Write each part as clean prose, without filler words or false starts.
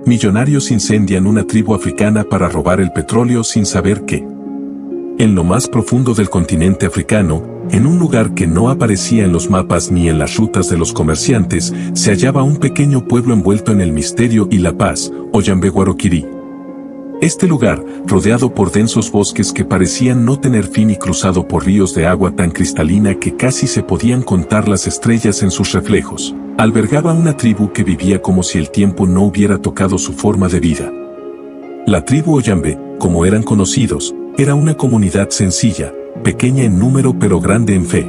Millonarios incendian una tribu africana para robar el petróleo sin saber qué. En lo más profundo del continente africano, en un lugar que no aparecía en los mapas ni en las rutas de los comerciantes, se hallaba un pequeño pueblo envuelto en el misterio y la paz, Oyambe-Guaroquiri. Este lugar, rodeado por densos bosques que parecían no tener fin y cruzado por ríos de agua tan cristalina que casi se podían contar las estrellas en sus reflejos, albergaba una tribu que vivía como si el tiempo no hubiera tocado su forma de vida. La tribu Oyambe, como eran conocidos, era una comunidad sencilla, pequeña en número pero grande en fe.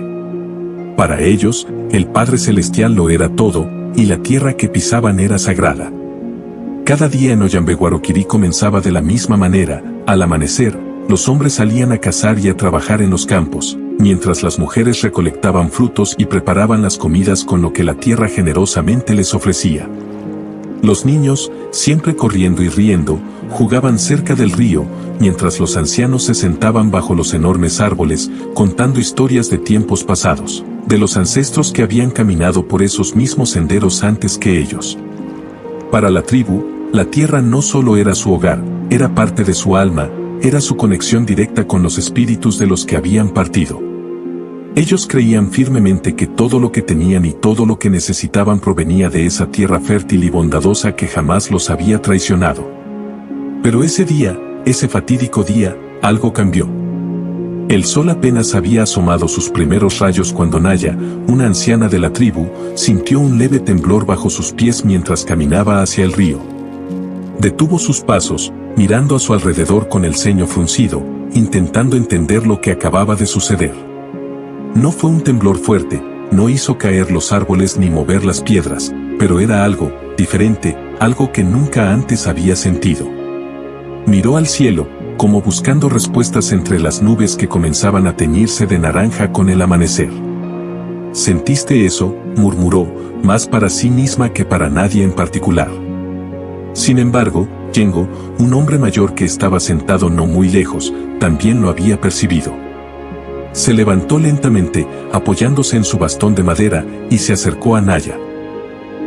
Para ellos, el Padre Celestial lo era todo, y la tierra que pisaban era sagrada. Cada día en Oyambe-Guaroquiri comenzaba de la misma manera. Al amanecer, los hombres salían a cazar y a trabajar en los campos, mientras las mujeres recolectaban frutos y preparaban las comidas con lo que la tierra generosamente les ofrecía. Los niños, siempre corriendo y riendo, jugaban cerca del río, mientras los ancianos se sentaban bajo los enormes árboles, contando historias de tiempos pasados, de los ancestros que habían caminado por esos mismos senderos antes que ellos. Para la tribu, la tierra no solo era su hogar, era parte de su alma, era su conexión directa con los espíritus de los que habían partido. Ellos creían firmemente que todo lo que tenían y todo lo que necesitaban provenía de esa tierra fértil y bondadosa que jamás los había traicionado. Pero ese día, ese fatídico día, algo cambió. El sol apenas había asomado sus primeros rayos cuando Naya, una anciana de la tribu, sintió un leve temblor bajo sus pies mientras caminaba hacia el río. Detuvo sus pasos, mirando a su alrededor con el ceño fruncido, intentando entender lo que acababa de suceder. No fue un temblor fuerte, no hizo caer los árboles ni mover las piedras, pero era algo diferente, algo que nunca antes había sentido. Miró al cielo, como buscando respuestas entre las nubes que comenzaban a teñirse de naranja con el amanecer. «¿Sentiste eso?», murmuró, más para sí misma que para nadie en particular. Sin embargo, Yengo, un hombre mayor que estaba sentado no muy lejos, también lo había percibido. Se levantó lentamente, apoyándose en su bastón de madera, y se acercó a Naya.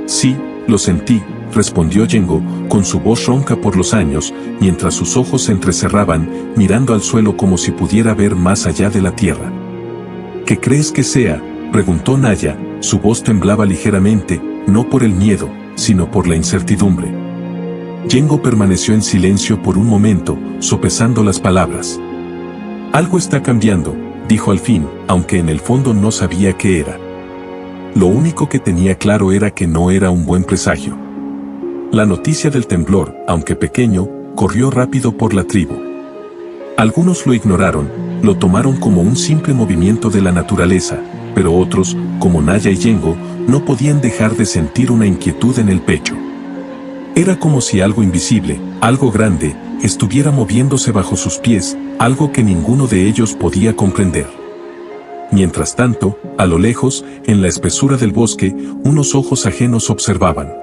«Sí, lo sentí», respondió Yengo, con su voz ronca por los años, mientras sus ojos se entrecerraban, mirando al suelo como si pudiera ver más allá de la tierra. «¿Qué crees que sea?», preguntó Naya, su voz temblaba ligeramente, no por el miedo, sino por la incertidumbre. Yengo permaneció en silencio por un momento, sopesando las palabras. «Algo está cambiando», dijo al fin, aunque en el fondo no sabía qué era. Lo único que tenía claro era que no era un buen presagio. La noticia del temblor, aunque pequeño, corrió rápido por la tribu. Algunos lo ignoraron, lo tomaron como un simple movimiento de la naturaleza, pero otros, como Naya y Yengo, no podían dejar de sentir una inquietud en el pecho. Era como si algo invisible, algo grande, estuviera moviéndose bajo sus pies, algo que ninguno de ellos podía comprender. Mientras tanto, a lo lejos, en la espesura del bosque, unos ojos ajenos observaban.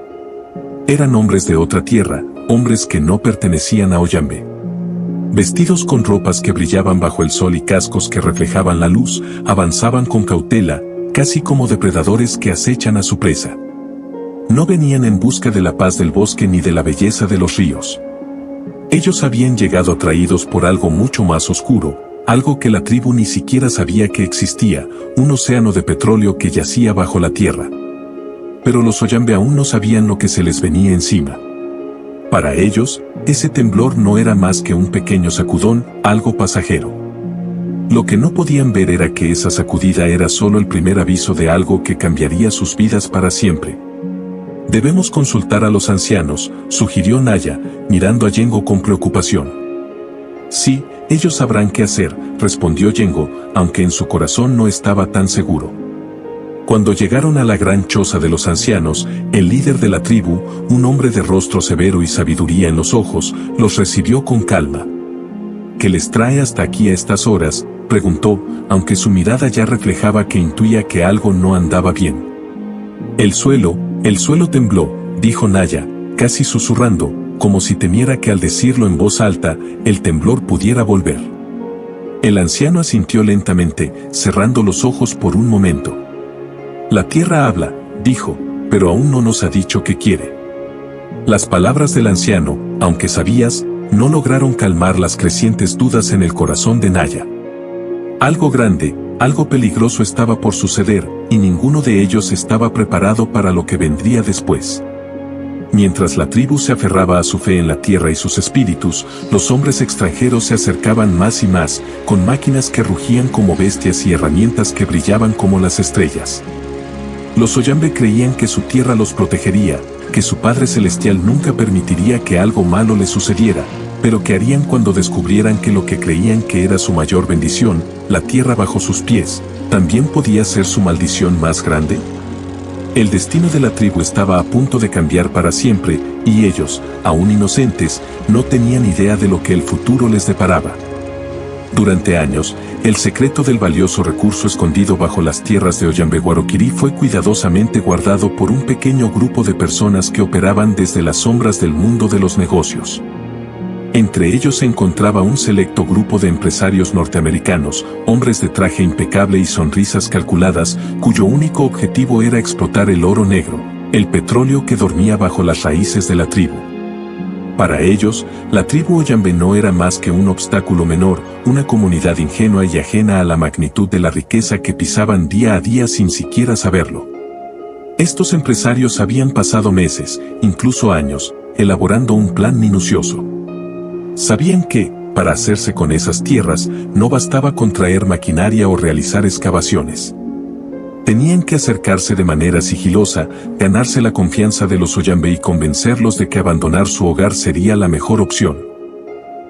Eran hombres de otra tierra, hombres que no pertenecían a Oyambe. Vestidos con ropas que brillaban bajo el sol y cascos que reflejaban la luz, avanzaban con cautela, casi como depredadores que acechan a su presa. No venían en busca de la paz del bosque ni de la belleza de los ríos. Ellos habían llegado atraídos por algo mucho más oscuro, algo que la tribu ni siquiera sabía que existía, un océano de petróleo que yacía bajo la tierra. Pero los Oyambe aún no sabían lo que se les venía encima. Para ellos, ese temblor no era más que un pequeño sacudón, algo pasajero. Lo que no podían ver era que esa sacudida era solo el primer aviso de algo que cambiaría sus vidas para siempre. «Debemos consultar a los ancianos», sugirió Naya, mirando a Yengo con preocupación. «Sí, ellos sabrán qué hacer», respondió Yengo, aunque en su corazón no estaba tan seguro. Cuando llegaron a la gran choza de los ancianos, el líder de la tribu, un hombre de rostro severo y sabiduría en los ojos, los recibió con calma. «¿Qué les trae hasta aquí a estas horas?», preguntó, aunque su mirada ya reflejaba que intuía que algo no andaba bien. El suelo tembló», dijo Naya, casi susurrando, como si temiera que al decirlo en voz alta, el temblor pudiera volver. El anciano asintió lentamente, cerrando los ojos por un momento. «La tierra habla», dijo, «pero aún no nos ha dicho qué quiere». Las palabras del anciano, aunque sabías, no lograron calmar las crecientes dudas en el corazón de Naya. Algo grande, algo peligroso estaba por suceder, y ninguno de ellos estaba preparado para lo que vendría después. Mientras la tribu se aferraba a su fe en la tierra y sus espíritus, los hombres extranjeros se acercaban más y más, con máquinas que rugían como bestias y herramientas que brillaban como las estrellas. Los Oyambe creían que su tierra los protegería, que su Padre Celestial nunca permitiría que algo malo les sucediera, pero ¿qué harían cuando descubrieran que lo que creían que era su mayor bendición, la tierra bajo sus pies, también podía ser su maldición más grande? El destino de la tribu estaba a punto de cambiar para siempre, y ellos, aún inocentes, no tenían idea de lo que el futuro les deparaba. Durante años, el secreto del valioso recurso escondido bajo las tierras de Oyambe-Guaroquirí fue cuidadosamente guardado por un pequeño grupo de personas que operaban desde las sombras del mundo de los negocios. Entre ellos se encontraba un selecto grupo de empresarios norteamericanos, hombres de traje impecable y sonrisas calculadas, cuyo único objetivo era explotar el oro negro, el petróleo que dormía bajo las raíces de la tribu. Para ellos, la tribu Oyambe no era más que un obstáculo menor, una comunidad ingenua y ajena a la magnitud de la riqueza que pisaban día a día sin siquiera saberlo. Estos empresarios habían pasado meses, incluso años, elaborando un plan minucioso. Sabían que, para hacerse con esas tierras, no bastaba con traer maquinaria o realizar excavaciones. Tenían que acercarse de manera sigilosa, ganarse la confianza de los Oyambe y convencerlos de que abandonar su hogar sería la mejor opción.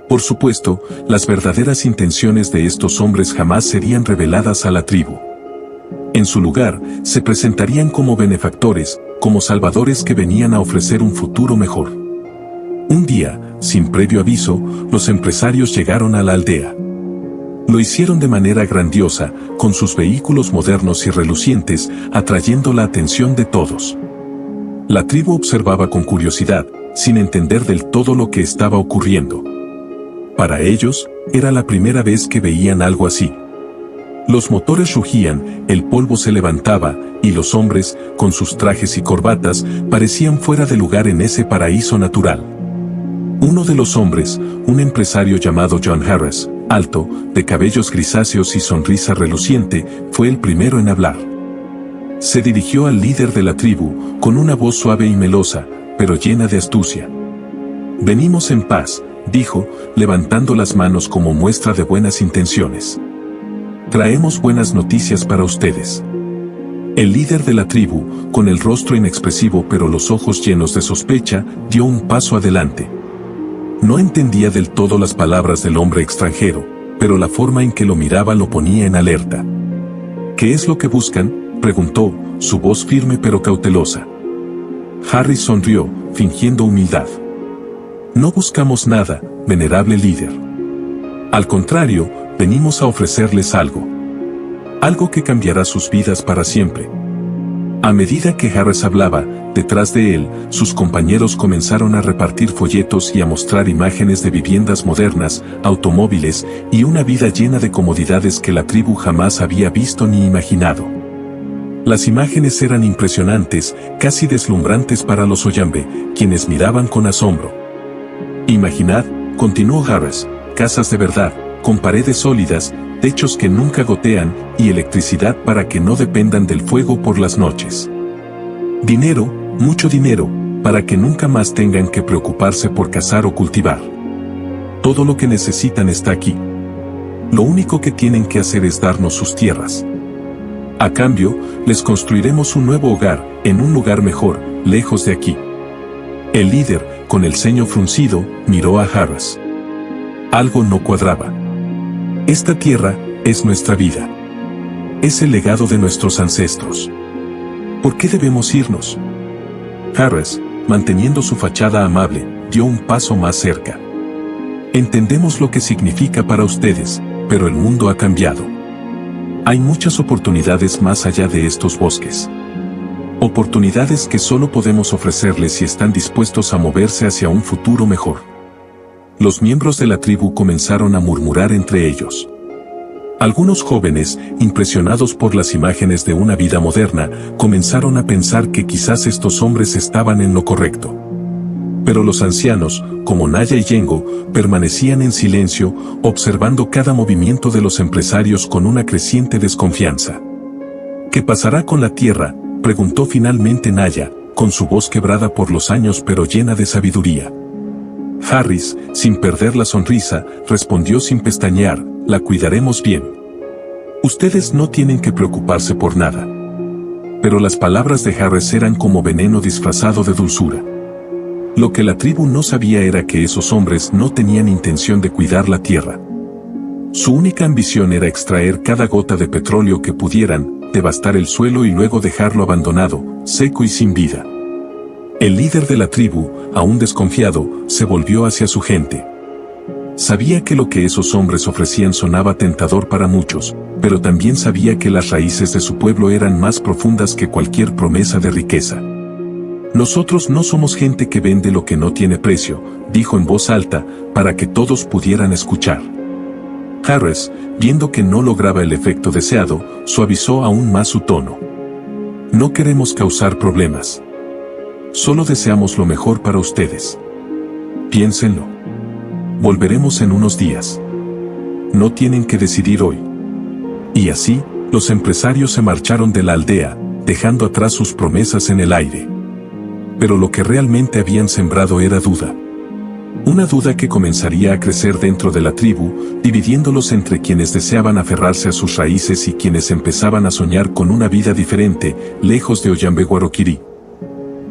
Por supuesto, las verdaderas intenciones de estos hombres jamás serían reveladas a la tribu. En su lugar, se presentarían como benefactores, como salvadores que venían a ofrecer un futuro mejor. Un día, sin previo aviso, los empresarios llegaron a la aldea. Lo hicieron de manera grandiosa, con sus vehículos modernos y relucientes, atrayendo la atención de todos. La tribu observaba con curiosidad, sin entender del todo lo que estaba ocurriendo. Para ellos, era la primera vez que veían algo así. Los motores rugían, el polvo se levantaba, y los hombres, con sus trajes y corbatas, parecían fuera de lugar en ese paraíso natural. Uno de los hombres, un empresario llamado John Harris, alto, de cabellos grisáceos y sonrisa reluciente, fue el primero en hablar. Se dirigió al líder de la tribu, con una voz suave y melosa, pero llena de astucia. «Venimos en paz», dijo, levantando las manos como muestra de buenas intenciones. «Traemos buenas noticias para ustedes». El líder de la tribu, con el rostro inexpresivo pero los ojos llenos de sospecha, dio un paso adelante. No entendía del todo las palabras del hombre extranjero, pero la forma en que lo miraba lo ponía en alerta. «¿Qué es lo que buscan?», preguntó, su voz firme pero cautelosa. Harris sonrió, fingiendo humildad. «No buscamos nada, venerable líder. Al contrario, venimos a ofrecerles algo. Algo que cambiará sus vidas para siempre». A medida que Harris hablaba, detrás de él, sus compañeros comenzaron a repartir folletos y a mostrar imágenes de viviendas modernas, automóviles y una vida llena de comodidades que la tribu jamás había visto ni imaginado. Las imágenes eran impresionantes, casi deslumbrantes para los Oyambe, quienes miraban con asombro. «Imaginad», continuó Harris, «casas de verdad, con paredes sólidas, techos que nunca gotean y electricidad para que no dependan del fuego por las noches. Dinero, mucho dinero, para que nunca más tengan que preocuparse por cazar o cultivar. Todo lo que necesitan está aquí. Lo único que tienen que hacer es darnos sus tierras. A cambio, les construiremos un nuevo hogar, en un lugar mejor, lejos de aquí». El líder, con el ceño fruncido, miró a Harris. Algo no cuadraba. Esta tierra es nuestra vida. Es el legado de nuestros ancestros. ¿Por qué debemos irnos? Harris, manteniendo su fachada amable, dio un paso más cerca. Entendemos lo que significa para ustedes, pero el mundo ha cambiado. Hay muchas oportunidades más allá de estos bosques. Oportunidades que solo podemos ofrecerles si están dispuestos a moverse hacia un futuro mejor. Los miembros de la tribu comenzaron a murmurar entre ellos. Algunos jóvenes, impresionados por las imágenes de una vida moderna, comenzaron a pensar que quizás estos hombres estaban en lo correcto. Pero los ancianos, como Naya y Yengo, permanecían en silencio, observando cada movimiento de los empresarios con una creciente desconfianza. ¿Qué pasará con la tierra?, preguntó finalmente Naya, con su voz quebrada por los años pero llena de sabiduría. Harris, sin perder la sonrisa, respondió sin pestañear: la cuidaremos bien. Ustedes no tienen que preocuparse por nada. Pero las palabras de Harris eran como veneno disfrazado de dulzura. Lo que la tribu no sabía era que esos hombres no tenían intención de cuidar la tierra. Su única ambición era extraer cada gota de petróleo que pudieran, devastar el suelo y luego dejarlo abandonado, seco y sin vida. El líder de la tribu, aún desconfiado, se volvió hacia su gente. Sabía que lo que esos hombres ofrecían sonaba tentador para muchos, pero también sabía que las raíces de su pueblo eran más profundas que cualquier promesa de riqueza. Nosotros no somos gente que vende lo que no tiene precio, dijo en voz alta, para que todos pudieran escuchar. Harris, viendo que no lograba el efecto deseado, suavizó aún más su tono. No queremos causar problemas. Solo deseamos lo mejor para ustedes. Piénsenlo. Volveremos en unos días. No tienen que decidir hoy. Y así, los empresarios se marcharon de la aldea, dejando atrás sus promesas en el aire. Pero lo que realmente habían sembrado era duda. Una duda que comenzaría a crecer dentro de la tribu, dividiéndolos entre quienes deseaban aferrarse a sus raíces y quienes empezaban a soñar con una vida diferente, lejos de Oyambe Guaroquiri.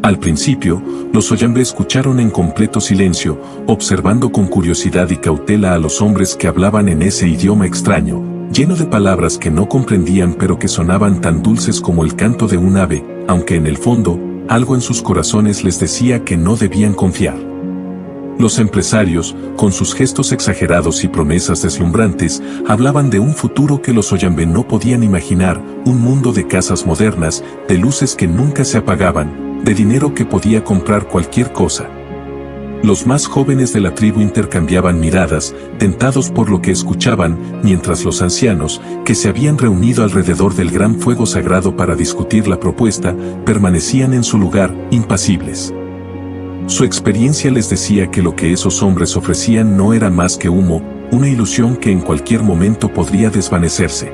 Al principio, los Oyambe escucharon en completo silencio, observando con curiosidad y cautela a los hombres que hablaban en ese idioma extraño, lleno de palabras que no comprendían pero que sonaban tan dulces como el canto de un ave, aunque en el fondo, algo en sus corazones les decía que no debían confiar. Los empresarios, con sus gestos exagerados y promesas deslumbrantes, hablaban de un futuro que los Oyambe no podían imaginar, un mundo de casas modernas, de luces que nunca se apagaban, de dinero que podía comprar cualquier cosa. Los más jóvenes de la tribu intercambiaban miradas, tentados por lo que escuchaban, mientras los ancianos, que se habían reunido alrededor del gran fuego sagrado para discutir la propuesta, permanecían en su lugar, impasibles. Su experiencia les decía que lo que esos hombres ofrecían no era más que humo, una ilusión que en cualquier momento podría desvanecerse.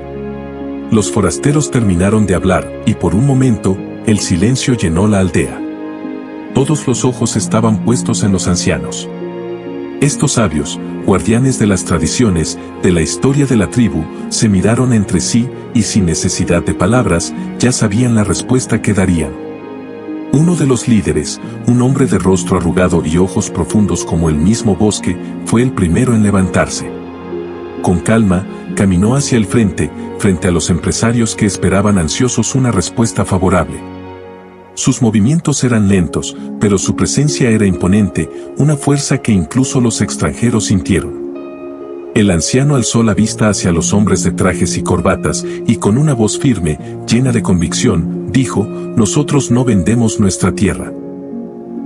Los forasteros terminaron de hablar, y por un momento, el silencio llenó la aldea. Todos los ojos estaban puestos en los ancianos. Estos sabios, guardianes de las tradiciones, de la historia de la tribu, se miraron entre sí, y sin necesidad de palabras, ya sabían la respuesta que darían. Uno de los líderes, un hombre de rostro arrugado y ojos profundos como el mismo bosque, fue el primero en levantarse. Con calma, caminó hacia el frente a los empresarios que esperaban ansiosos una respuesta favorable. Sus movimientos eran lentos, pero su presencia era imponente, una fuerza que incluso los extranjeros sintieron. El anciano alzó la vista hacia los hombres de trajes y corbatas, y con una voz firme, llena de convicción, dijo: «Nosotros no vendemos nuestra tierra».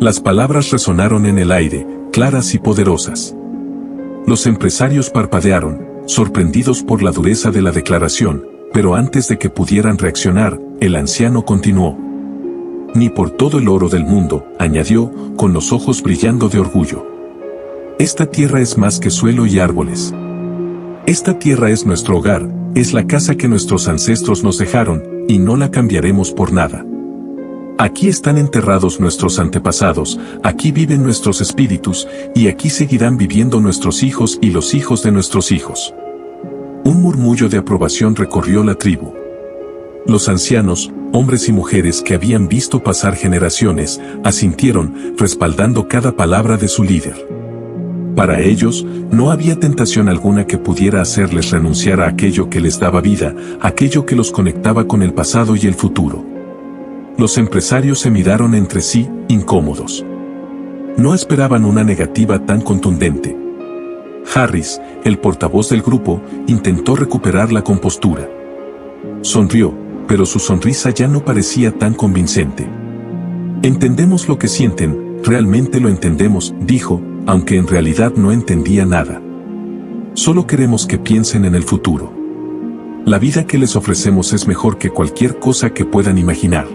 Las palabras resonaron en el aire, claras y poderosas. Los empresarios parpadearon, sorprendidos por la dureza de la declaración, pero antes de que pudieran reaccionar, el anciano continuó. «Ni por todo el oro del mundo», añadió, con los ojos brillando de orgullo. «Esta tierra es más que suelo y árboles. Esta tierra es nuestro hogar, es la casa que nuestros ancestros nos dejaron, y no la cambiaremos por nada. Aquí están enterrados nuestros antepasados, aquí viven nuestros espíritus, y aquí seguirán viviendo nuestros hijos y los hijos de nuestros hijos». Un murmullo de aprobación recorrió la tribu. Los ancianos, hombres y mujeres que habían visto pasar generaciones, asintieron, respaldando cada palabra de su líder. Para ellos, no había tentación alguna que pudiera hacerles renunciar a aquello que les daba vida, aquello que los conectaba con el pasado y el futuro. Los empresarios se miraron entre sí, incómodos. No esperaban una negativa tan contundente. Harris, el portavoz del grupo, intentó recuperar la compostura. Sonrió, pero su sonrisa ya no parecía tan convincente. «Entendemos lo que sienten, realmente lo entendemos», dijo, aunque en realidad no entendía nada. «Solo queremos que piensen en el futuro. La vida que les ofrecemos es mejor que cualquier cosa que puedan imaginar.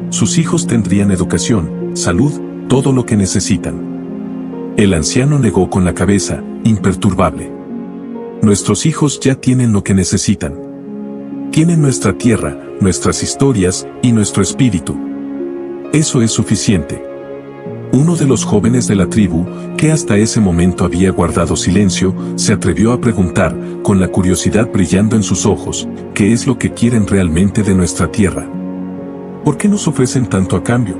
Sus hijos tendrían educación, salud, todo lo que necesitan. El anciano negó con la cabeza, imperturbable. Nuestros hijos ya tienen lo que necesitan. Tienen nuestra tierra, nuestras historias y nuestro espíritu. Eso es suficiente. Uno de los jóvenes de la tribu, que hasta ese momento había guardado silencio, se atrevió a preguntar, con la curiosidad brillando en sus ojos, ¿qué es lo que quieren realmente de nuestra tierra? ¿Por qué nos ofrecen tanto a cambio?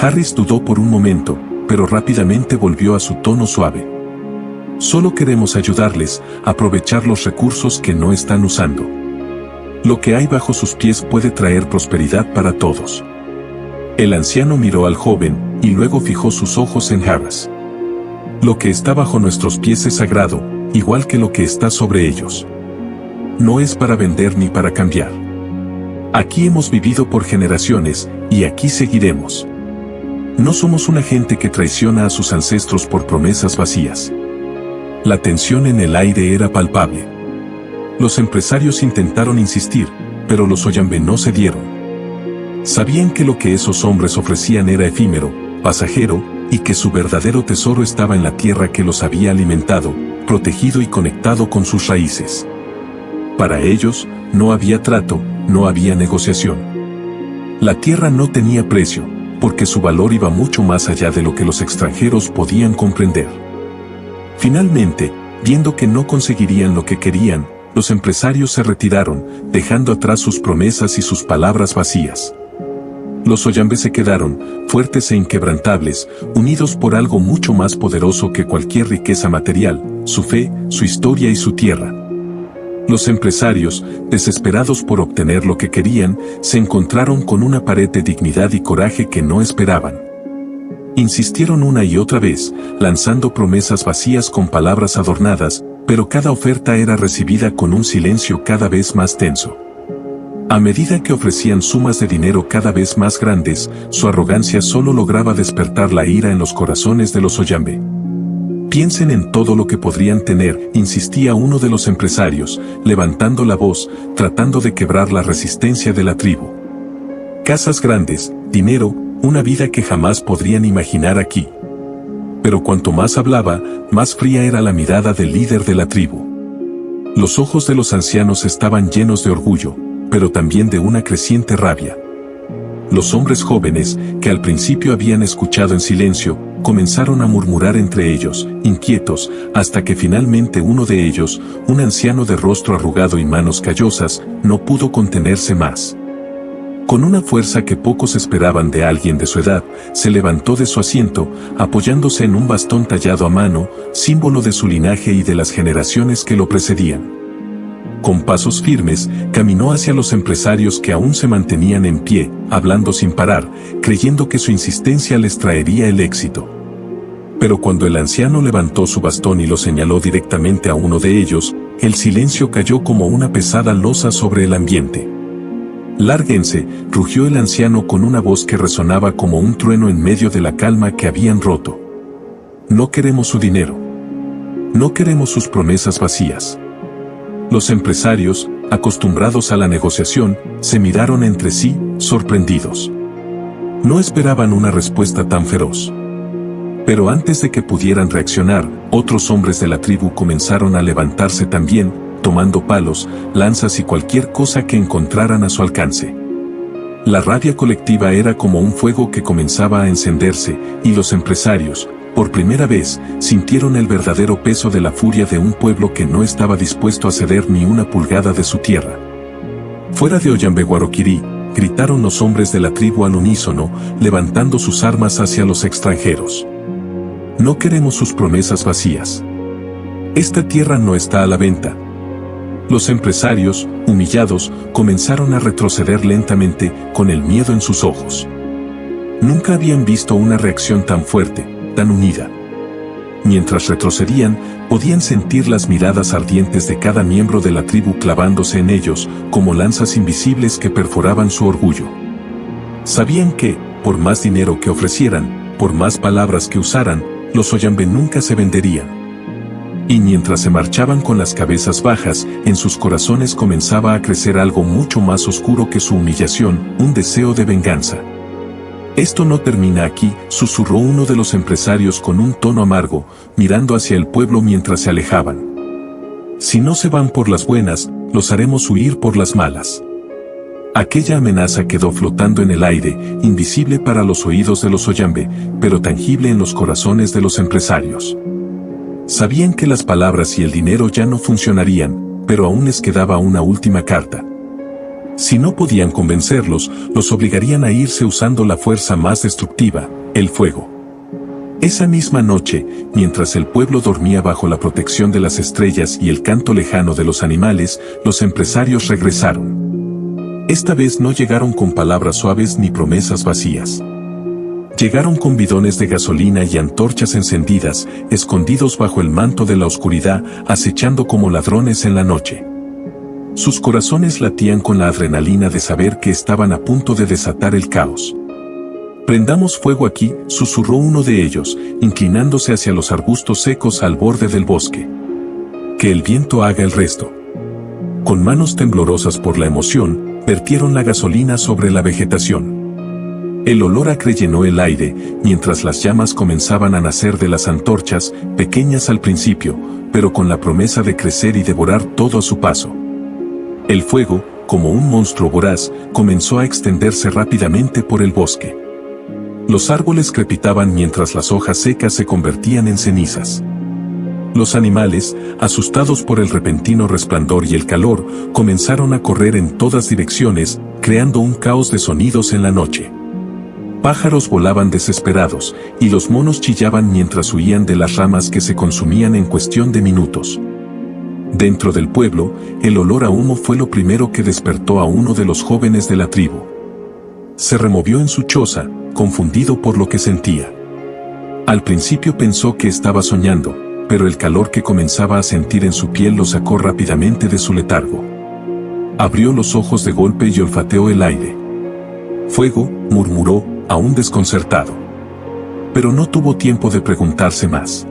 Harris dudó por un momento, pero rápidamente volvió a su tono suave. Solo queremos ayudarles a aprovechar los recursos que no están usando. Lo que hay bajo sus pies puede traer prosperidad para todos. El anciano miró al joven, y luego fijó sus ojos en Harris. Lo que está bajo nuestros pies es sagrado, igual que lo que está sobre ellos. No es para vender ni para cambiar. Aquí hemos vivido por generaciones, y aquí seguiremos. No somos una gente que traiciona a sus ancestros por promesas vacías. La tensión en el aire era palpable. Los empresarios intentaron insistir, pero los Oyambe no cedieron. Sabían que lo que esos hombres ofrecían era efímero, pasajero, y que su verdadero tesoro estaba en la tierra que los había alimentado, protegido y conectado con sus raíces. Para ellos, no había trato, no había negociación. La tierra no tenía precio, porque su valor iba mucho más allá de lo que los extranjeros podían comprender. Finalmente, viendo que no conseguirían lo que querían, los empresarios se retiraron, dejando atrás sus promesas y sus palabras vacías. Los Oyambe se quedaron, fuertes e inquebrantables, unidos por algo mucho más poderoso que cualquier riqueza material, su fe, su historia y su tierra. Los empresarios, desesperados por obtener lo que querían, se encontraron con una pared de dignidad y coraje que no esperaban. Insistieron una y otra vez, lanzando promesas vacías con palabras adornadas, pero cada oferta era recibida con un silencio cada vez más tenso. A medida que ofrecían sumas de dinero cada vez más grandes, su arrogancia solo lograba despertar la ira en los corazones de los Oyambe. Piensen en todo lo que podrían tener, insistía uno de los empresarios, levantando la voz, tratando de quebrar la resistencia de la tribu. Casas grandes, dinero, una vida que jamás podrían imaginar aquí. Pero cuanto más hablaba, más fría era la mirada del líder de la tribu. Los ojos de los ancianos estaban llenos de orgullo, pero también de una creciente rabia. Los hombres jóvenes, que al principio habían escuchado en silencio, comenzaron a murmurar entre ellos, inquietos, hasta que finalmente uno de ellos, un anciano de rostro arrugado y manos callosas, no pudo contenerse más. Con una fuerza que pocos esperaban de alguien de su edad, se levantó de su asiento, apoyándose en un bastón tallado a mano, símbolo de su linaje y de las generaciones que lo precedían. Con pasos firmes, caminó hacia los empresarios que aún se mantenían en pie, hablando sin parar, creyendo que su insistencia les traería el éxito. Pero cuando el anciano levantó su bastón y lo señaló directamente a uno de ellos, el silencio cayó como una pesada losa sobre el ambiente. «Lárguense», rugió el anciano con una voz que resonaba como un trueno en medio de la calma que habían roto. «No queremos su dinero. No queremos sus promesas vacías». Los empresarios, acostumbrados a la negociación, se miraron entre sí, sorprendidos. No esperaban una respuesta tan feroz. Pero antes de que pudieran reaccionar, otros hombres de la tribu comenzaron a levantarse también, tomando palos, lanzas y cualquier cosa que encontraran a su alcance. La rabia colectiva era como un fuego que comenzaba a encenderse, y los empresarios, por primera vez, sintieron el verdadero peso de la furia de un pueblo que no estaba dispuesto a ceder ni una pulgada de su tierra. «Fuera de Oyambe Guaroquirí», gritaron los hombres de la tribu al unísono, levantando sus armas hacia los extranjeros. «No queremos sus promesas vacías. Esta tierra no está a la venta». Los empresarios, humillados, comenzaron a retroceder lentamente, con el miedo en sus ojos. Nunca habían visto una reacción tan fuerte, tan unida. Mientras retrocedían, podían sentir las miradas ardientes de cada miembro de la tribu clavándose en ellos, como lanzas invisibles que perforaban su orgullo. Sabían que, por más dinero que ofrecieran, por más palabras que usaran, los Oyambe nunca se venderían. Y mientras se marchaban con las cabezas bajas, en sus corazones comenzaba a crecer algo mucho más oscuro que su humillación, un deseo de venganza. Esto no termina aquí, susurró uno de los empresarios con un tono amargo, mirando hacia el pueblo mientras se alejaban. Si no se van por las buenas, los haremos huir por las malas. Aquella amenaza quedó flotando en el aire, invisible para los oídos de los Oyambe, pero tangible en los corazones de los empresarios. Sabían que las palabras y el dinero ya no funcionarían, pero aún les quedaba una última carta. Si no podían convencerlos, los obligarían a irse usando la fuerza más destructiva, el fuego. Esa misma noche, mientras el pueblo dormía bajo la protección de las estrellas y el canto lejano de los animales, los empresarios regresaron. Esta vez no llegaron con palabras suaves ni promesas vacías. Llegaron con bidones de gasolina y antorchas encendidas, escondidos bajo el manto de la oscuridad, acechando como ladrones en la noche. Sus corazones latían con la adrenalina de saber que estaban a punto de desatar el caos. «Prendamos fuego aquí», susurró uno de ellos, inclinándose hacia los arbustos secos al borde del bosque. «Que el viento haga el resto». Con manos temblorosas por la emoción, vertieron la gasolina sobre la vegetación. El olor acre llenó el aire, mientras las llamas comenzaban a nacer de las antorchas, pequeñas al principio, pero con la promesa de crecer y devorar todo a su paso. El fuego, como un monstruo voraz, comenzó a extenderse rápidamente por el bosque. Los árboles crepitaban mientras las hojas secas se convertían en cenizas. Los animales, asustados por el repentino resplandor y el calor, comenzaron a correr en todas direcciones, creando un caos de sonidos en la noche. Pájaros volaban desesperados, y los monos chillaban mientras huían de las ramas que se consumían en cuestión de minutos. Dentro del pueblo, el olor a humo fue lo primero que despertó a uno de los jóvenes de la tribu. Se removió en su choza, confundido por lo que sentía. Al principio pensó que estaba soñando, pero el calor que comenzaba a sentir en su piel lo sacó rápidamente de su letargo. Abrió los ojos de golpe y olfateó el aire. «Fuego», murmuró, aún desconcertado. Pero no tuvo tiempo de preguntarse más.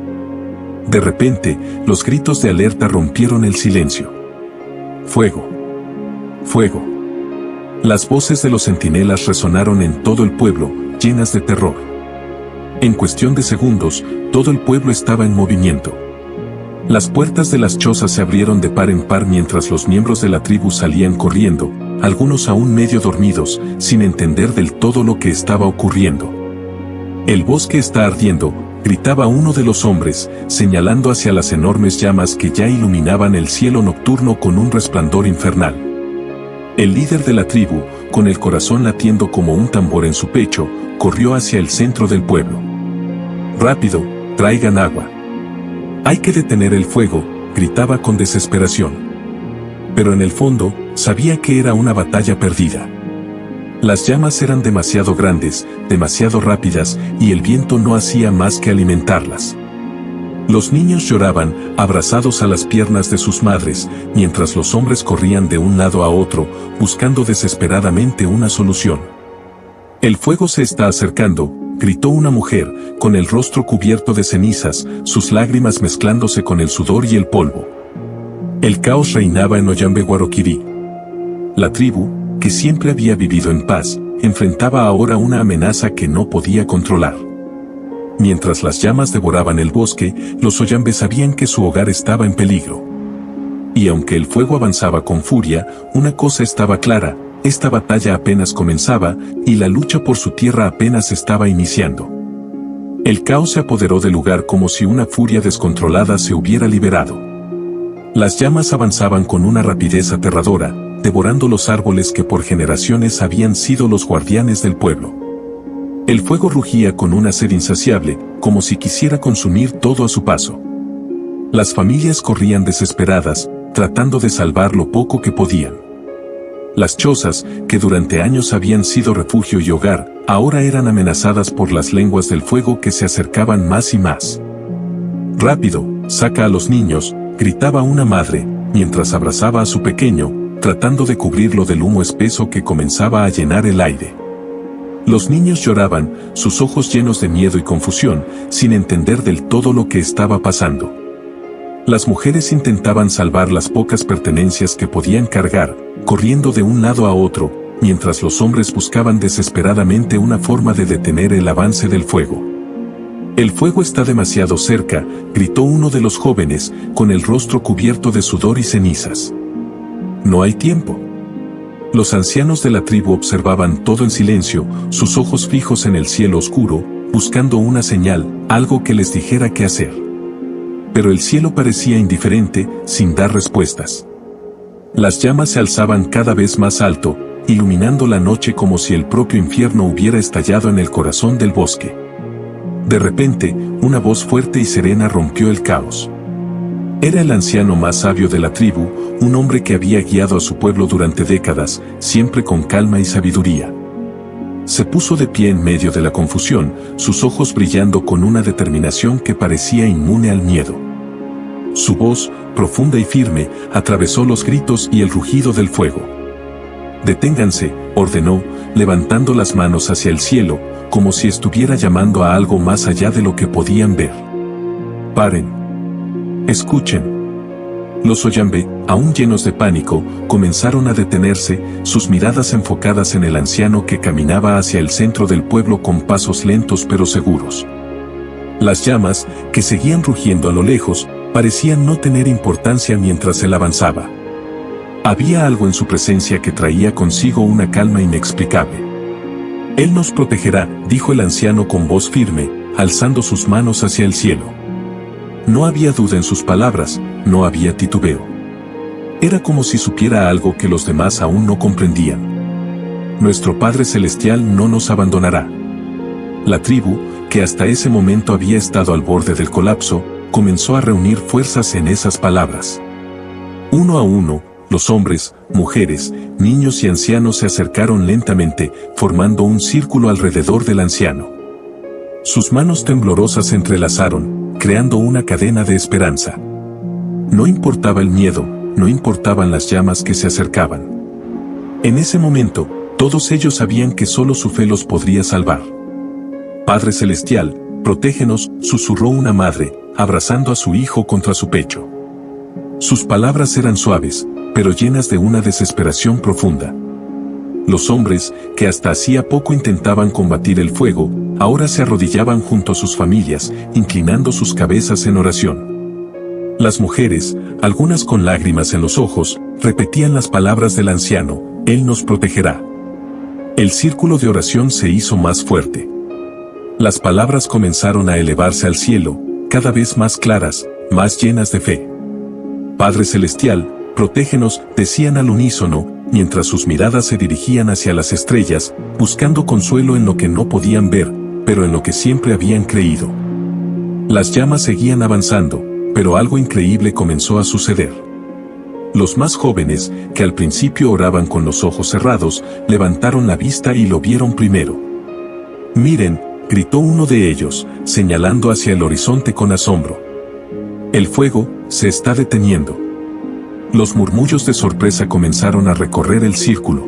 De repente, los gritos de alerta rompieron el silencio. «¡Fuego! ¡Fuego!». Las voces de los centinelas resonaron en todo el pueblo, llenas de terror. En cuestión de segundos, todo el pueblo estaba en movimiento. Las puertas de las chozas se abrieron de par en par mientras los miembros de la tribu salían corriendo, algunos aún medio dormidos, sin entender del todo lo que estaba ocurriendo. «El bosque está ardiendo», gritaba uno de los hombres, señalando hacia las enormes llamas que ya iluminaban el cielo nocturno con un resplandor infernal. El líder de la tribu, con el corazón latiendo como un tambor en su pecho, corrió hacia el centro del pueblo. «¡Rápido, traigan agua! Hay que detener el fuego», gritaba con desesperación. Pero en el fondo, sabía que era una batalla perdida. Las llamas eran demasiado grandes, demasiado rápidas, y el viento no hacía más que alimentarlas. Los niños lloraban, abrazados a las piernas de sus madres, mientras los hombres corrían de un lado a otro, buscando desesperadamente una solución. «El fuego se está acercando», gritó una mujer, con el rostro cubierto de cenizas, sus lágrimas mezclándose con el sudor y el polvo. El caos reinaba en Oyambe Guaroquirí. La tribu, que siempre había vivido en paz, enfrentaba ahora una amenaza que no podía controlar. Mientras las llamas devoraban el bosque, los Oyambe sabían que su hogar estaba en peligro. Y aunque el fuego avanzaba con furia, una cosa estaba clara: esta batalla apenas comenzaba, y la lucha por su tierra apenas estaba iniciando. El caos se apoderó del lugar como si una furia descontrolada se hubiera liberado. Las llamas avanzaban con una rapidez aterradora, devorando los árboles que por generaciones habían sido los guardianes del pueblo. El fuego rugía con una sed insaciable, como si quisiera consumir todo a su paso. Las familias corrían desesperadas, tratando de salvar lo poco que podían. Las chozas, que durante años habían sido refugio y hogar, ahora eran amenazadas por las lenguas del fuego que se acercaban más y más. «Rápido, saca a los niños», gritaba una madre, mientras abrazaba a su pequeño, tratando de cubrirlo del humo espeso que comenzaba a llenar el aire. Los niños lloraban, sus ojos llenos de miedo y confusión, sin entender del todo lo que estaba pasando. Las mujeres intentaban salvar las pocas pertenencias que podían cargar, corriendo de un lado a otro, mientras los hombres buscaban desesperadamente una forma de detener el avance del fuego. «El fuego está demasiado cerca», gritó uno de los jóvenes, con el rostro cubierto de sudor y cenizas. «No hay tiempo». Los ancianos de la tribu observaban todo en silencio, sus ojos fijos en el cielo oscuro, buscando una señal, algo que les dijera qué hacer. Pero el cielo parecía indiferente, sin dar respuestas. Las llamas se alzaban cada vez más alto, iluminando la noche como si el propio infierno hubiera estallado en el corazón del bosque. De repente, una voz fuerte y serena rompió el caos. Era el anciano más sabio de la tribu, un hombre que había guiado a su pueblo durante décadas, siempre con calma y sabiduría. Se puso de pie en medio de la confusión, sus ojos brillando con una determinación que parecía inmune al miedo. Su voz, profunda y firme, atravesó los gritos y el rugido del fuego. «Deténganse», ordenó, levantando las manos hacia el cielo, como si estuviera llamando a algo más allá de lo que podían ver. «Paren. Escuchen». Los Oyambe, aún llenos de pánico, comenzaron a detenerse, sus miradas enfocadas en el anciano que caminaba hacia el centro del pueblo con pasos lentos pero seguros. Las llamas, que seguían rugiendo a lo lejos, parecían no tener importancia mientras él avanzaba. Había algo en su presencia que traía consigo una calma inexplicable. «Él nos protegerá», dijo el anciano con voz firme, alzando sus manos hacia el cielo. No había duda en sus palabras, no había titubeo. Era como si supiera algo que los demás aún no comprendían. «Nuestro Padre Celestial no nos abandonará». La tribu, que hasta ese momento había estado al borde del colapso, comenzó a reunir fuerzas en esas palabras. Uno a uno, los hombres, mujeres, niños y ancianos se acercaron lentamente, formando un círculo alrededor del anciano. Sus manos temblorosas se entrelazaron, creando una cadena de esperanza. No importaba el miedo, no importaban las llamas que se acercaban. En ese momento, todos ellos sabían que solo su fe los podría salvar. «Padre Celestial, protégenos», susurró una madre, abrazando a su hijo contra su pecho. Sus palabras eran suaves, pero llenas de una desesperación profunda. Los hombres, que hasta hacía poco intentaban combatir el fuego, ahora se arrodillaban junto a sus familias, inclinando sus cabezas en oración. Las mujeres, algunas con lágrimas en los ojos, repetían las palabras del anciano: «Él nos protegerá». El círculo de oración se hizo más fuerte. Las palabras comenzaron a elevarse al cielo, cada vez más claras, más llenas de fe. «Padre Celestial, protégenos», decían al unísono, mientras sus miradas se dirigían hacia las estrellas, buscando consuelo en lo que no podían ver, pero en lo que siempre habían creído. Las llamas seguían avanzando, pero algo increíble comenzó a suceder. Los más jóvenes, que al principio oraban con los ojos cerrados, levantaron la vista y lo vieron primero. «Miren», gritó uno de ellos, señalando hacia el horizonte con asombro. «El fuego se está deteniendo». Los murmullos de sorpresa comenzaron a recorrer el círculo.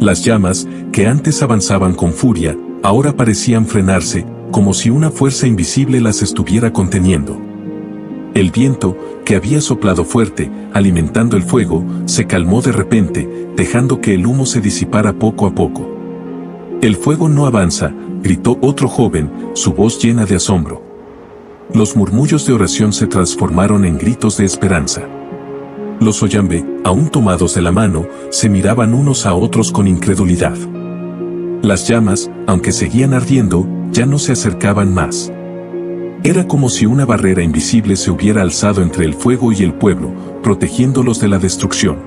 Las llamas, que antes avanzaban con furia, ahora parecían frenarse, como si una fuerza invisible las estuviera conteniendo. El viento, que había soplado fuerte, alimentando el fuego, se calmó de repente, dejando que el humo se disipara poco a poco. «El fuego no avanza», gritó otro joven, su voz llena de asombro. Los murmullos de oración se transformaron en gritos de esperanza. Los Oyambe, aún tomados de la mano, se miraban unos a otros con incredulidad. Las llamas, aunque seguían ardiendo, ya no se acercaban más. Era como si una barrera invisible se hubiera alzado entre el fuego y el pueblo, protegiéndolos de la destrucción.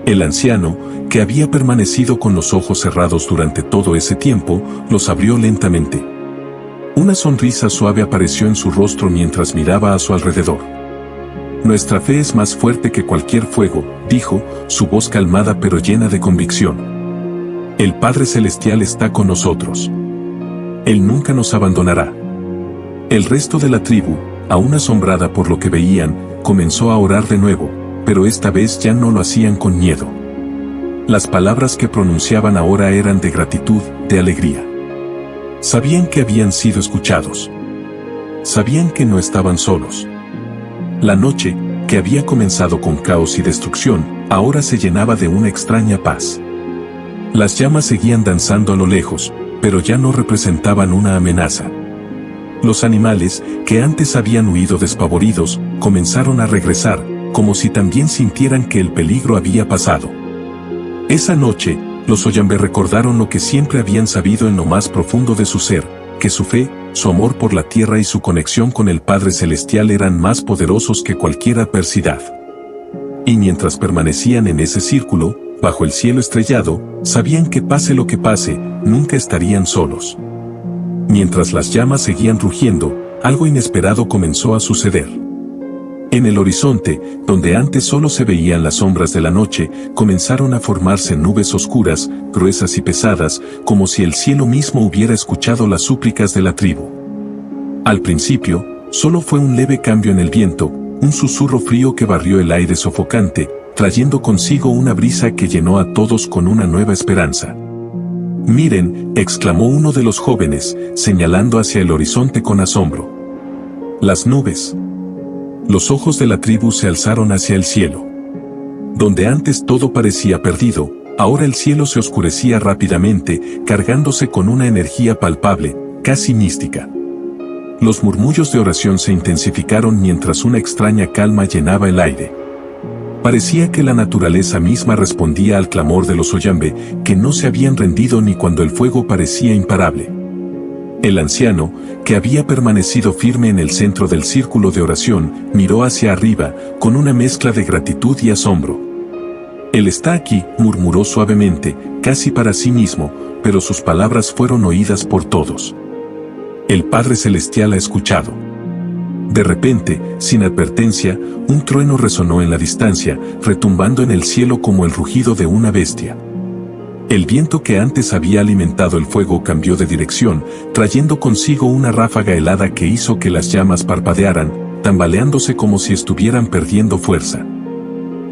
El anciano, que había permanecido con los ojos cerrados durante todo ese tiempo, los abrió lentamente. Una sonrisa suave apareció en su rostro mientras miraba a su alrededor. «Nuestra fe es más fuerte que cualquier fuego», dijo, su voz calmada pero llena de convicción. «El Padre Celestial está con nosotros. Él nunca nos abandonará». El resto de la tribu, aún asombrada por lo que veían, comenzó a orar de nuevo, pero esta vez ya no lo hacían con miedo. Las palabras que pronunciaban ahora eran de gratitud, de alegría. Sabían que habían sido escuchados. Sabían que no estaban solos. La noche, que había comenzado con caos y destrucción, ahora se llenaba de una extraña paz. Las llamas seguían danzando a lo lejos, pero ya no representaban una amenaza. Los animales, que antes habían huido despavoridos, comenzaron a regresar, como si también sintieran que el peligro había pasado. Esa noche, los Oyambe recordaron lo que siempre habían sabido en lo más profundo de su ser, que su fe, su amor por la tierra y su conexión con el Padre Celestial eran más poderosos que cualquier adversidad. Y mientras permanecían en ese círculo, bajo el cielo estrellado, sabían que pase lo que pase, nunca estarían solos. Mientras las llamas seguían rugiendo, algo inesperado comenzó a suceder. En el horizonte, donde antes solo se veían las sombras de la noche, comenzaron a formarse nubes oscuras, gruesas y pesadas, como si el cielo mismo hubiera escuchado las súplicas de la tribu. Al principio, solo fue un leve cambio en el viento, un susurro frío que barrió el aire sofocante, trayendo consigo una brisa que llenó a todos con una nueva esperanza. «Miren», exclamó uno de los jóvenes, señalando hacia el horizonte con asombro. «Las nubes». Los ojos de la tribu se alzaron hacia el cielo. Donde antes todo parecía perdido, ahora el cielo se oscurecía rápidamente, cargándose con una energía palpable, casi mística. Los murmullos de oración se intensificaron mientras una extraña calma llenaba el aire. Parecía que la naturaleza misma respondía al clamor de los Oyambe, que no se habían rendido ni cuando el fuego parecía imparable. El anciano, que había permanecido firme en el centro del círculo de oración, miró hacia arriba, con una mezcla de gratitud y asombro. «Él está aquí», murmuró suavemente, casi para sí mismo, pero sus palabras fueron oídas por todos. «El Padre Celestial ha escuchado». De repente, sin advertencia, un trueno resonó en la distancia, retumbando en el cielo como el rugido de una bestia. El viento que antes había alimentado el fuego cambió de dirección, trayendo consigo una ráfaga helada que hizo que las llamas parpadearan, tambaleándose como si estuvieran perdiendo fuerza.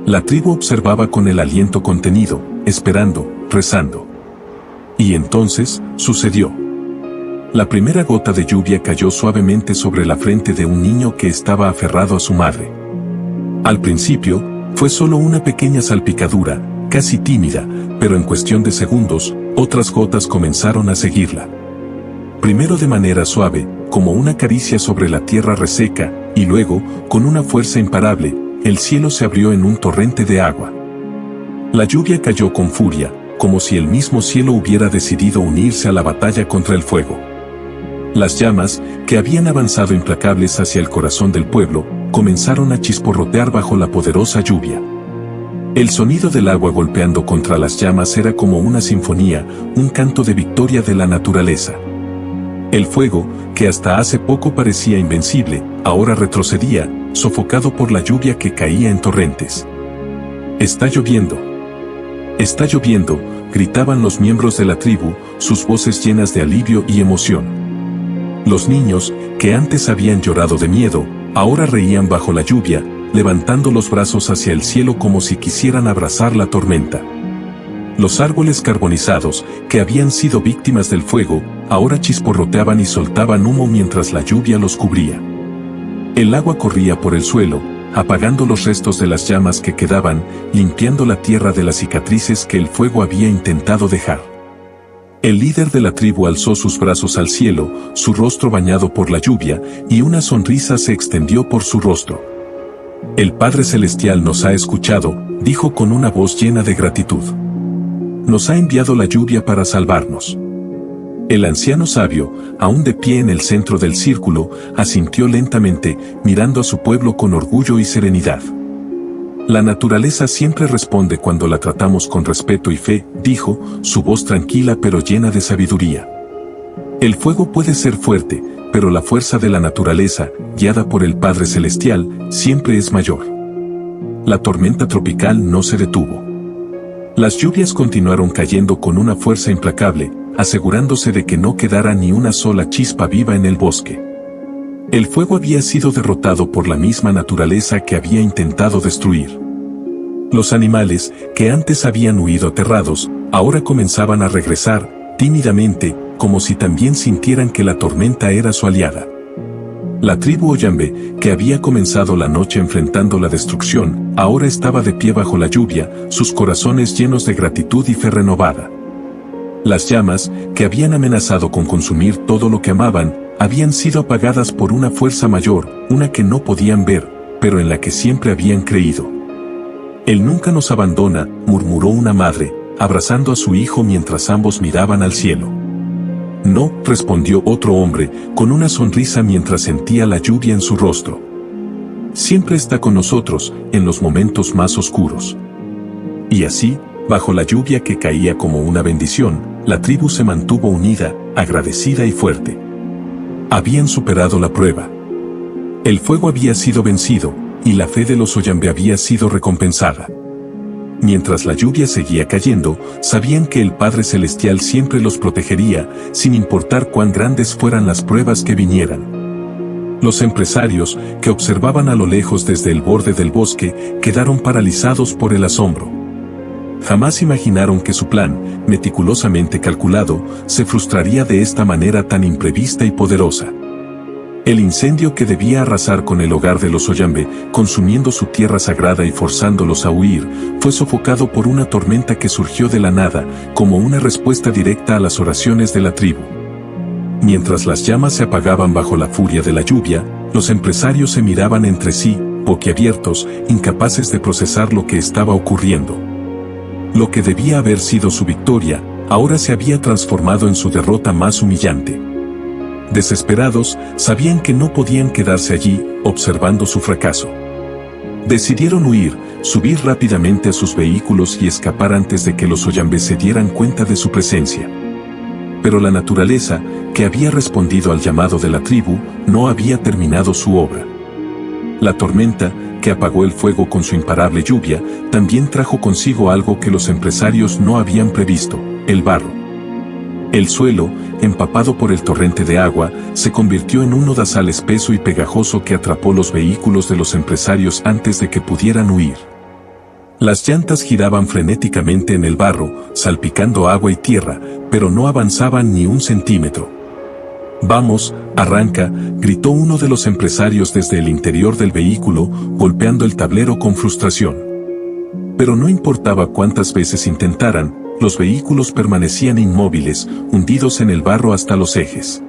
La tribu observaba con el aliento contenido, esperando, rezando. Y entonces, sucedió. La primera gota de lluvia cayó suavemente sobre la frente de un niño que estaba aferrado a su madre. Al principio, fue solo una pequeña salpicadura, casi tímida, pero en cuestión de segundos, otras gotas comenzaron a seguirla. Primero de manera suave, como una caricia sobre la tierra reseca, y luego, con una fuerza imparable, el cielo se abrió en un torrente de agua. La lluvia cayó con furia, como si el mismo cielo hubiera decidido unirse a la batalla contra el fuego. Las llamas, que habían avanzado implacables hacia el corazón del pueblo, comenzaron a chisporrotear bajo la poderosa lluvia. El sonido del agua golpeando contra las llamas era como una sinfonía, un canto de victoria de la naturaleza. El fuego, que hasta hace poco parecía invencible, ahora retrocedía, sofocado por la lluvia que caía en torrentes. «Está lloviendo. Está lloviendo», gritaban los miembros de la tribu, sus voces llenas de alivio y emoción. Los niños, que antes habían llorado de miedo, ahora reían bajo la lluvia, levantando los brazos hacia el cielo como si quisieran abrazar la tormenta. Los árboles carbonizados, que habían sido víctimas del fuego, ahora chisporroteaban y soltaban humo mientras la lluvia los cubría. El agua corría por el suelo, apagando los restos de las llamas que quedaban, limpiando la tierra de las cicatrices que el fuego había intentado dejar. El líder de la tribu alzó sus brazos al cielo, su rostro bañado por la lluvia, y una sonrisa se extendió por su rostro. «El Padre Celestial nos ha escuchado», dijo con una voz llena de gratitud. «Nos ha enviado la lluvia para salvarnos». El anciano sabio, aún de pie en el centro del círculo, asintió lentamente, mirando a su pueblo con orgullo y serenidad. «La naturaleza siempre responde cuando la tratamos con respeto y fe», dijo, su voz tranquila pero llena de sabiduría. «El fuego puede ser fuerte, pero la fuerza de la naturaleza, guiada por el Padre Celestial, siempre es mayor». La tormenta tropical no se detuvo. Las lluvias continuaron cayendo con una fuerza implacable, asegurándose de que no quedara ni una sola chispa viva en el bosque. El fuego había sido derrotado por la misma naturaleza que había intentado destruir. Los animales, que antes habían huido aterrados, ahora comenzaban a regresar, tímidamente, como si también sintieran que la tormenta era su aliada. La tribu Oyambe, que había comenzado la noche enfrentando la destrucción, ahora estaba de pie bajo la lluvia, sus corazones llenos de gratitud y fe renovada. Las llamas, que habían amenazado con consumir todo lo que amaban, habían sido apagadas por una fuerza mayor, una que no podían ver, pero en la que siempre habían creído. Él nunca nos abandona, murmuró una madre, abrazando a su hijo mientras ambos miraban al cielo. No, respondió otro hombre, con una sonrisa mientras sentía la lluvia en su rostro. Siempre está con nosotros, en los momentos más oscuros. Y así, bajo la lluvia que caía como una bendición, la tribu se mantuvo unida, agradecida y fuerte. Habían superado la prueba. El fuego había sido vencido, y la fe de los Oyambe había sido recompensada. Mientras la lluvia seguía cayendo, sabían que el Padre Celestial siempre los protegería, sin importar cuán grandes fueran las pruebas que vinieran. Los empresarios, que observaban a lo lejos desde el borde del bosque, quedaron paralizados por el asombro. Jamás imaginaron que su plan, meticulosamente calculado, se frustraría de esta manera tan imprevista y poderosa. El incendio que debía arrasar con el hogar de los Oyambe, consumiendo su tierra sagrada y forzándolos a huir, fue sofocado por una tormenta que surgió de la nada, como una respuesta directa a las oraciones de la tribu. Mientras las llamas se apagaban bajo la furia de la lluvia, los empresarios se miraban entre sí, boquiabiertos, incapaces de procesar lo que estaba ocurriendo. Lo que debía haber sido su victoria, ahora se había transformado en su derrota más humillante. Desesperados, sabían que no podían quedarse allí, observando su fracaso. Decidieron huir, subir rápidamente a sus vehículos y escapar antes de que los Oyambe se dieran cuenta de su presencia. Pero la naturaleza, que había respondido al llamado de la tribu, no había terminado su obra. La tormenta, que apagó el fuego con su imparable lluvia, también trajo consigo algo que los empresarios no habían previsto: el barro. El suelo, empapado por el torrente de agua, se convirtió en un lodazal espeso y pegajoso que atrapó los vehículos de los empresarios antes de que pudieran huir. Las llantas giraban frenéticamente en el barro, salpicando agua y tierra, pero no avanzaban ni un centímetro. «Vamos, arranca», gritó uno de los empresarios desde el interior del vehículo, golpeando el tablero con frustración. Pero no importaba cuántas veces intentaran, los vehículos permanecían inmóviles, hundidos en el barro hasta los ejes.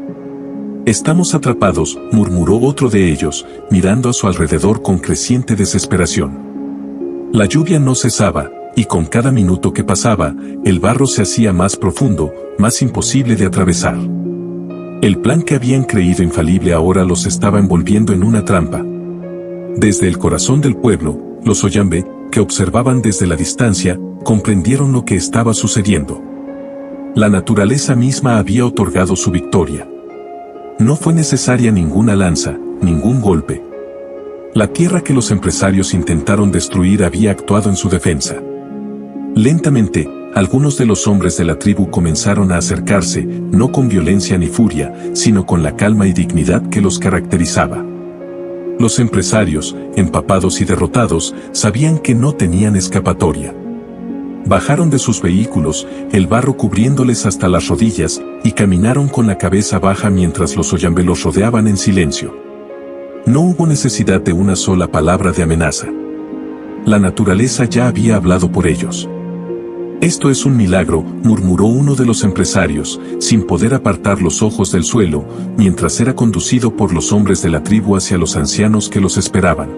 «Estamos atrapados», murmuró otro de ellos, mirando a su alrededor con creciente desesperación. La lluvia no cesaba, y con cada minuto que pasaba, el barro se hacía más profundo, más imposible de atravesar. El plan que habían creído infalible ahora los estaba envolviendo en una trampa. Desde el corazón del pueblo, los Oyambe, que observaban desde la distancia, comprendieron lo que estaba sucediendo. La naturaleza misma había otorgado su victoria. No fue necesaria ninguna lanza, ningún golpe. La tierra que los empresarios intentaron destruir había actuado en su defensa. Lentamente, algunos de los hombres de la tribu comenzaron a acercarse, no con violencia ni furia, sino con la calma y dignidad que los caracterizaba. Los empresarios, empapados y derrotados, sabían que no tenían escapatoria. Bajaron de sus vehículos, el barro cubriéndoles hasta las rodillas, y caminaron con la cabeza baja mientras los Oyambe los rodeaban en silencio. No hubo necesidad de una sola palabra de amenaza. La naturaleza ya había hablado por ellos. «Esto es un milagro», murmuró uno de los empresarios, sin poder apartar los ojos del suelo, mientras era conducido por los hombres de la tribu hacia los ancianos que los esperaban.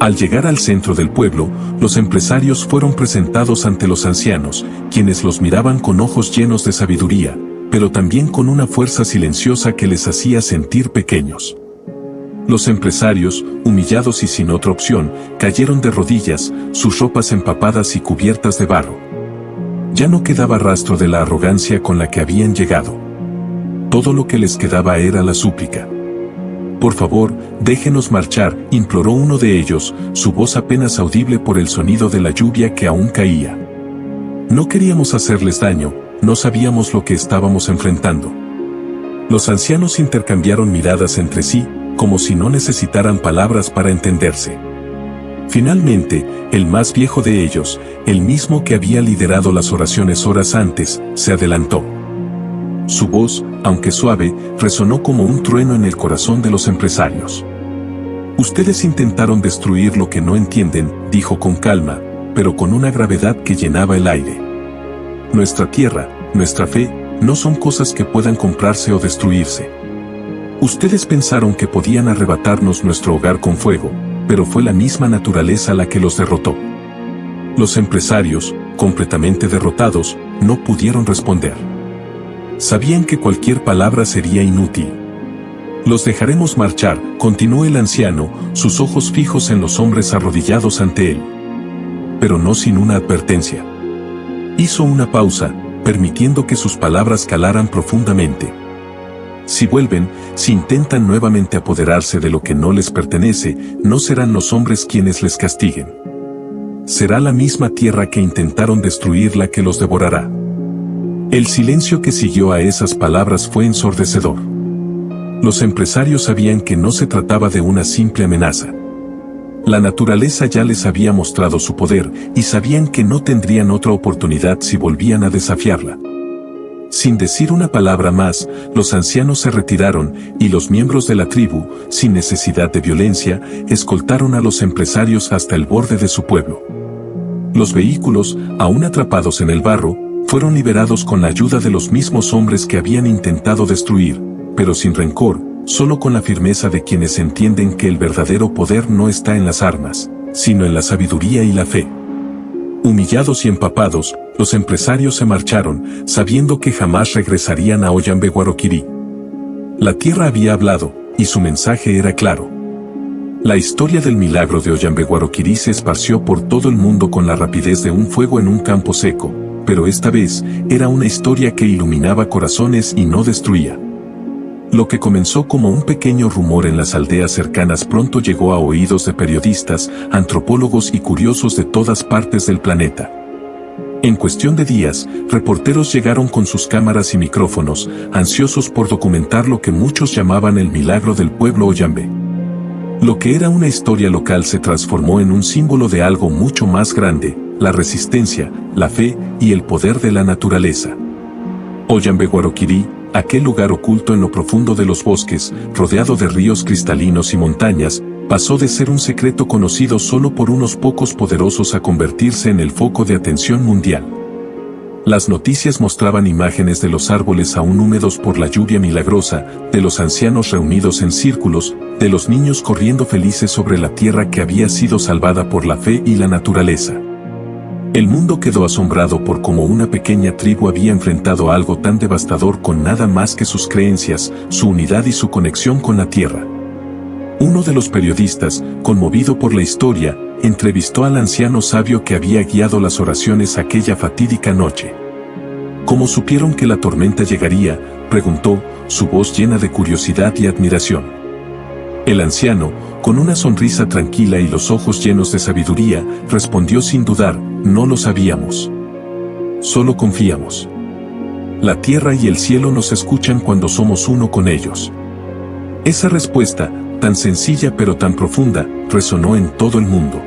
Al llegar al centro del pueblo, los empresarios fueron presentados ante los ancianos, quienes los miraban con ojos llenos de sabiduría, pero también con una fuerza silenciosa que les hacía sentir pequeños. Los empresarios, humillados y sin otra opción, cayeron de rodillas, sus ropas empapadas y cubiertas de barro. Ya no quedaba rastro de la arrogancia con la que habían llegado. Todo lo que les quedaba era la súplica. «Por favor, déjenos marchar», imploró uno de ellos, su voz apenas audible por el sonido de la lluvia que aún caía. «No queríamos hacerles daño, no sabíamos lo que estábamos enfrentando». Los ancianos intercambiaron miradas entre sí, como si no necesitaran palabras para entenderse. Finalmente, el más viejo de ellos, el mismo que había liderado las oraciones horas antes, se adelantó. Su voz, aunque suave, resonó como un trueno en el corazón de los empresarios. «Ustedes intentaron destruir lo que no entienden», dijo con calma, pero con una gravedad que llenaba el aire. «Nuestra tierra, nuestra fe, no son cosas que puedan comprarse o destruirse. Ustedes pensaron que podían arrebatarnos nuestro hogar con fuego, pero fue la misma naturaleza la que los derrotó. Los empresarios, completamente derrotados, no pudieron responder. Sabían que cualquier palabra sería inútil. Los dejaremos marchar, continuó el anciano, sus ojos fijos en los hombres arrodillados ante él. Pero no sin una advertencia. Hizo una pausa, permitiendo que sus palabras calaran profundamente. Si vuelven, si intentan nuevamente apoderarse de lo que no les pertenece, no serán los hombres quienes les castiguen. Será la misma tierra que intentaron destruir la que los devorará. El silencio que siguió a esas palabras fue ensordecedor. Los empresarios sabían que no se trataba de una simple amenaza. La naturaleza ya les había mostrado su poder y sabían que no tendrían otra oportunidad si volvían a desafiarla. Sin decir una palabra más, los ancianos se retiraron y los miembros de la tribu, sin necesidad de violencia, escoltaron a los empresarios hasta el borde de su pueblo. Los vehículos, aún atrapados en el barro, fueron liberados con la ayuda de los mismos hombres que habían intentado destruir, pero sin rencor, solo con la firmeza de quienes entienden que el verdadero poder no está en las armas, sino en la sabiduría y la fe. Humillados y empapados, los empresarios se marcharon, sabiendo que jamás regresarían a Oyambe-Guaroquirí. La tierra había hablado, y su mensaje era claro. La historia del milagro de Oyambe-Guaroquirí se esparció por todo el mundo con la rapidez de un fuego en un campo seco, pero esta vez, era una historia que iluminaba corazones y no destruía. Lo que comenzó como un pequeño rumor en las aldeas cercanas pronto llegó a oídos de periodistas, antropólogos y curiosos de todas partes del planeta. En cuestión de días, reporteros llegaron con sus cámaras y micrófonos, ansiosos por documentar lo que muchos llamaban el milagro del pueblo Oyambe. Lo que era una historia local se transformó en un símbolo de algo mucho más grande, la resistencia, la fe y el poder de la naturaleza. Oyambe-Guaroquirí, aquel lugar oculto en lo profundo de los bosques, rodeado de ríos cristalinos y montañas, pasó de ser un secreto conocido solo por unos pocos poderosos a convertirse en el foco de atención mundial. Las noticias mostraban imágenes de los árboles aún húmedos por la lluvia milagrosa, de los ancianos reunidos en círculos, de los niños corriendo felices sobre la tierra que había sido salvada por la fe y la naturaleza. El mundo quedó asombrado por cómo una pequeña tribu había enfrentado algo tan devastador con nada más que sus creencias, su unidad y su conexión con la tierra. Uno de los periodistas, conmovido por la historia, entrevistó al anciano sabio que había guiado las oraciones aquella fatídica noche. ¿Cómo supieron que la tormenta llegaría?, preguntó, su voz llena de curiosidad y admiración. El anciano, con una sonrisa tranquila y los ojos llenos de sabiduría, respondió sin dudar: no lo sabíamos. Solo confiamos. La tierra y el cielo nos escuchan cuando somos uno con ellos. Esa respuesta, tan sencilla pero tan profunda, resonó en todo el mundo.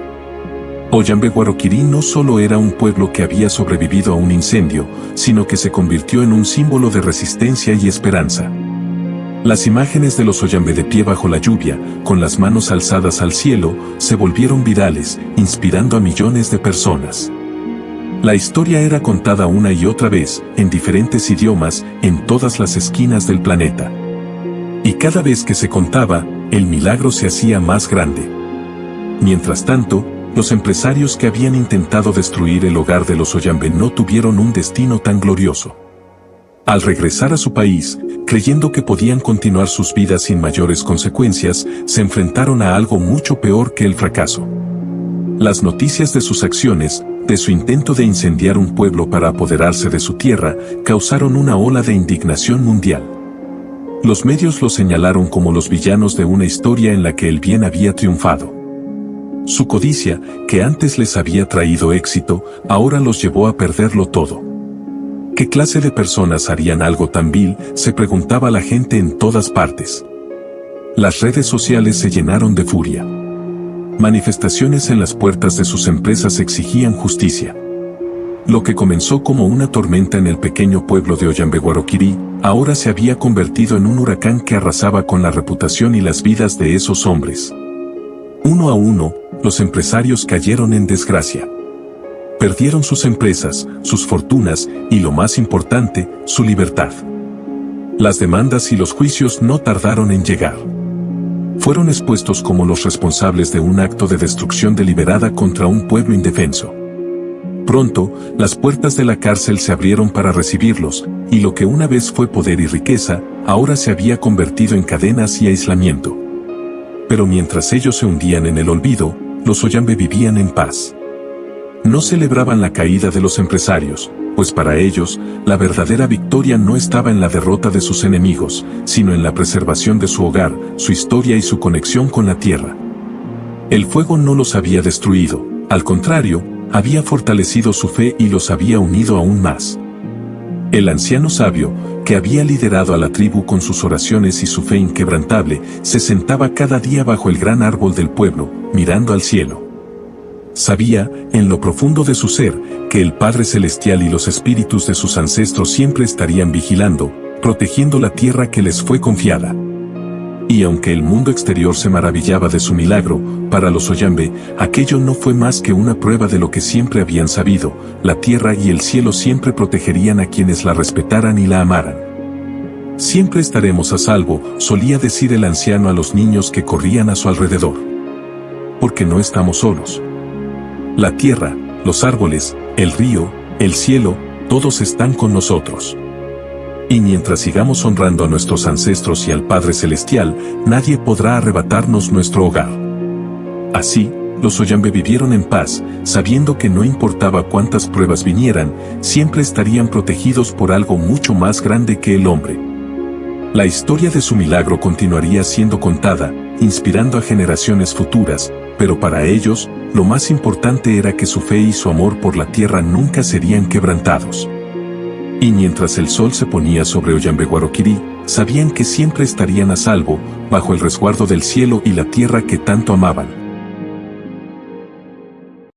Oyambe-Guaroquirí no solo era un pueblo que había sobrevivido a un incendio, sino que se convirtió en un símbolo de resistencia y esperanza. Las imágenes de los Oyambe de pie bajo la lluvia, con las manos alzadas al cielo, se volvieron virales, inspirando a millones de personas. La historia era contada una y otra vez, en diferentes idiomas, en todas las esquinas del planeta. Y cada vez que se contaba, el milagro se hacía más grande. Mientras tanto, los empresarios que habían intentado destruir el hogar de los Oyambe no tuvieron un destino tan glorioso. Al regresar a su país, creyendo que podían continuar sus vidas sin mayores consecuencias, se enfrentaron a algo mucho peor que el fracaso. Las noticias de sus acciones, de su intento de incendiar un pueblo para apoderarse de su tierra, causaron una ola de indignación mundial. Los medios los señalaron como los villanos de una historia en la que el bien había triunfado. Su codicia, que antes les había traído éxito, ahora los llevó a perderlo todo. ¿Qué clase de personas harían algo tan vil?, se preguntaba la gente en todas partes. Las redes sociales se llenaron de furia. Manifestaciones en las puertas de sus empresas exigían justicia. Lo que comenzó como una tormenta en el pequeño pueblo de Oyambe-Guaroquirí, ahora se había convertido en un huracán que arrasaba con la reputación y las vidas de esos hombres. Uno a uno, los empresarios cayeron en desgracia. Perdieron sus empresas, sus fortunas y, lo más importante, su libertad. Las demandas y los juicios no tardaron en llegar. Fueron expuestos como los responsables de un acto de destrucción deliberada contra un pueblo indefenso. Pronto, las puertas de la cárcel se abrieron para recibirlos, y lo que una vez fue poder y riqueza, ahora se había convertido en cadenas y aislamiento. Pero mientras ellos se hundían en el olvido, los Oyambe vivían en paz. No celebraban la caída de los empresarios, pues para ellos, la verdadera victoria no estaba en la derrota de sus enemigos, sino en la preservación de su hogar, su historia y su conexión con la tierra. El fuego no los había destruido, al contrario, había fortalecido su fe y los había unido aún más. El anciano sabio, que había liderado a la tribu con sus oraciones y su fe inquebrantable, se sentaba cada día bajo el gran árbol del pueblo, mirando al cielo. Sabía, en lo profundo de su ser, que el Padre Celestial y los espíritus de sus ancestros siempre estarían vigilando, protegiendo la tierra que les fue confiada. Y aunque el mundo exterior se maravillaba de su milagro, para los Oyambe, aquello no fue más que una prueba de lo que siempre habían sabido: la tierra y el cielo siempre protegerían a quienes la respetaran y la amaran. Siempre estaremos a salvo, solía decir el anciano a los niños que corrían a su alrededor. Porque no estamos solos. La tierra, los árboles, el río, el cielo, todos están con nosotros. Y mientras sigamos honrando a nuestros ancestros y al Padre Celestial, nadie podrá arrebatarnos nuestro hogar. Así, los Oyambe vivieron en paz, sabiendo que no importaba cuántas pruebas vinieran, siempre estarían protegidos por algo mucho más grande que el hombre. La historia de su milagro continuaría siendo contada, inspirando a generaciones futuras, pero para ellos, lo más importante era que su fe y su amor por la tierra nunca serían quebrantados. Y mientras el sol se ponía sobre Oyambe Guaroquirí, sabían que siempre estarían a salvo, bajo el resguardo del cielo y la tierra que tanto amaban.